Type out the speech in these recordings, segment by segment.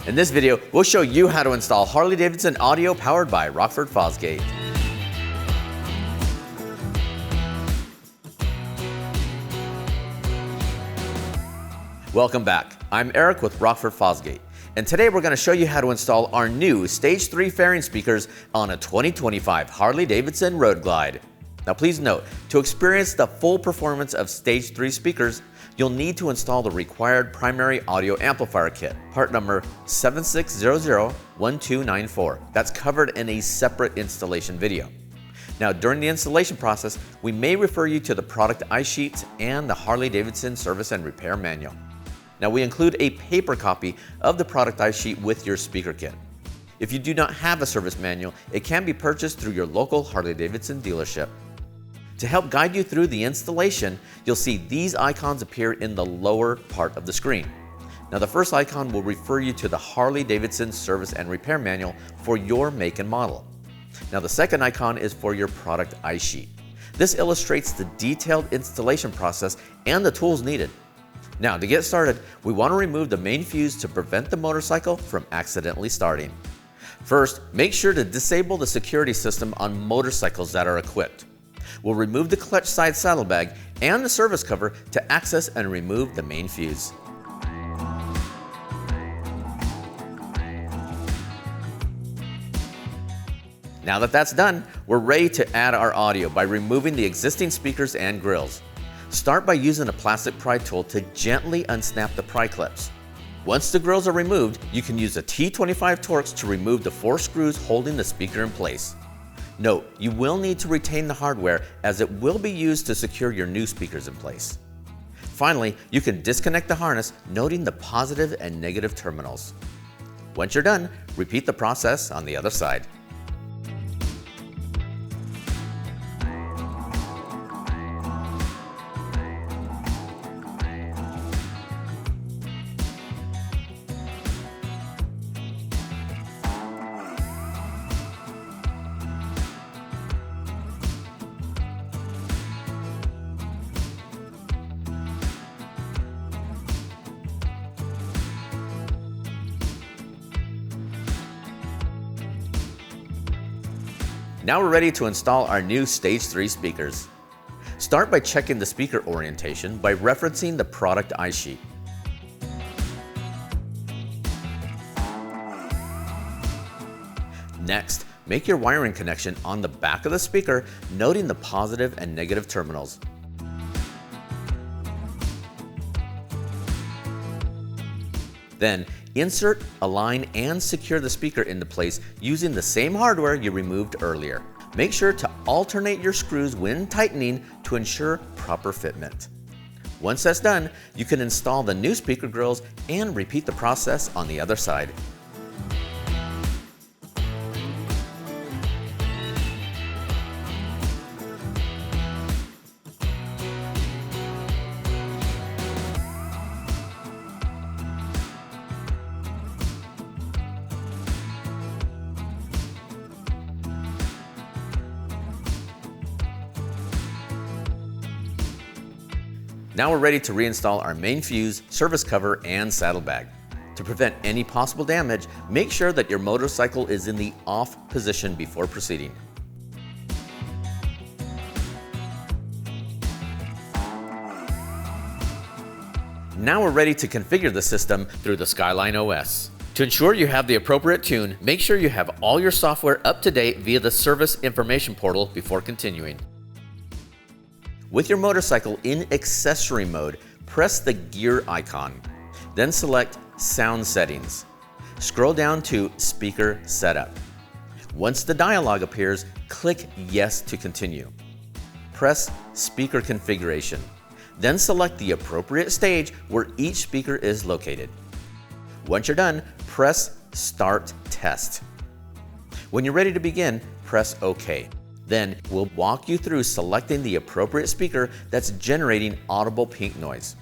In this video, we'll show you how to install Harley-Davidson audio powered by Rockford Fosgate. Welcome back. I'm Eric with Rockford Fosgate, and today we're going to show you how to install our new Stage 3 fairing speakers on a 2025 Harley-Davidson Road Glide. Now please note, to experience the full performance of Stage 3 speakers, you'll need to install the required primary audio amplifier kit, part number 76001294. That's covered in a separate installation video. Now during the installation process, we may refer you to the product iSheets and the Harley-Davidson service and repair manual. Now we include a paper copy of the product iSheet with your speaker kit. If you do not have a service manual, it can be purchased through your local Harley-Davidson dealership. To help guide you through the installation, you'll see these icons appear in the lower part of the screen. Now the first icon will refer you to the Harley-Davidson service and repair manual for your make and model. Now the second icon is for your product iSheet. This illustrates the detailed installation process and the tools needed. Now to get started, we want to remove the main fuse to prevent the motorcycle from accidentally starting. First, make sure to disable the security system on motorcycles that are equipped. We'll remove the clutch side saddlebag and the service cover to access and remove the main fuse. Now that that's done, we're ready to add our audio by removing the existing speakers and grills. Start by using a plastic pry tool to gently unsnap the pry clips. Once the grills are removed, you can use a T25 Torx to remove the 4 screws holding the speaker in place. Note, you will need to retain the hardware as it will be used to secure your new speakers in place. Finally, you can disconnect the harness, noting the positive and negative terminals. Once you're done, repeat the process on the other side. Now we're ready to install our new Stage 3 speakers. Start by checking the speaker orientation by referencing the product iSheet. Next, make your wiring connection on the back of the speaker, noting the positive and negative terminals. Then, insert, align, and secure the speaker into place using the same hardware you removed earlier. Make sure to alternate your screws when tightening to ensure proper fitment. Once that's done, you can install the new speaker grills and repeat the process on the other side. Now we're ready to reinstall our main fuse, service cover, and saddlebag. To prevent any possible damage, make sure that your motorcycle is in the off position before proceeding. Now we're ready to configure the system through the Skyline OS. To ensure you have the appropriate tune, make sure you have all your software up to date via the service information portal before continuing. With your motorcycle in accessory mode, press the gear icon. Then select Sound Settings. Scroll down to Speaker Setup. Once the dialog appears, click Yes to continue. Press Speaker Configuration. Then select the appropriate stage where each speaker is located. Once you're done, press Start Test. When you're ready to begin, press OK. Then we'll walk you through selecting the appropriate speaker that's generating audible pink noise.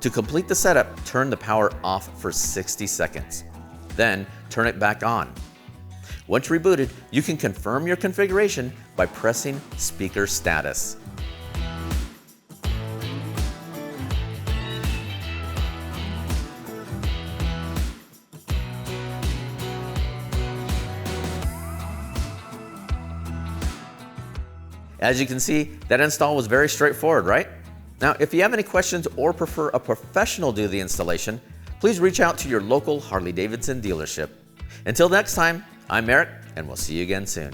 To complete the setup, turn the power off for 60 seconds. Then turn it back on. Once rebooted, you can confirm your configuration by pressing Speaker Status. As you can see, that install was very straightforward, right? Now, if you have any questions or prefer a professional do the installation, please reach out to your local Harley-Davidson dealership. Until next time, I'm Eric, and we'll see you again soon.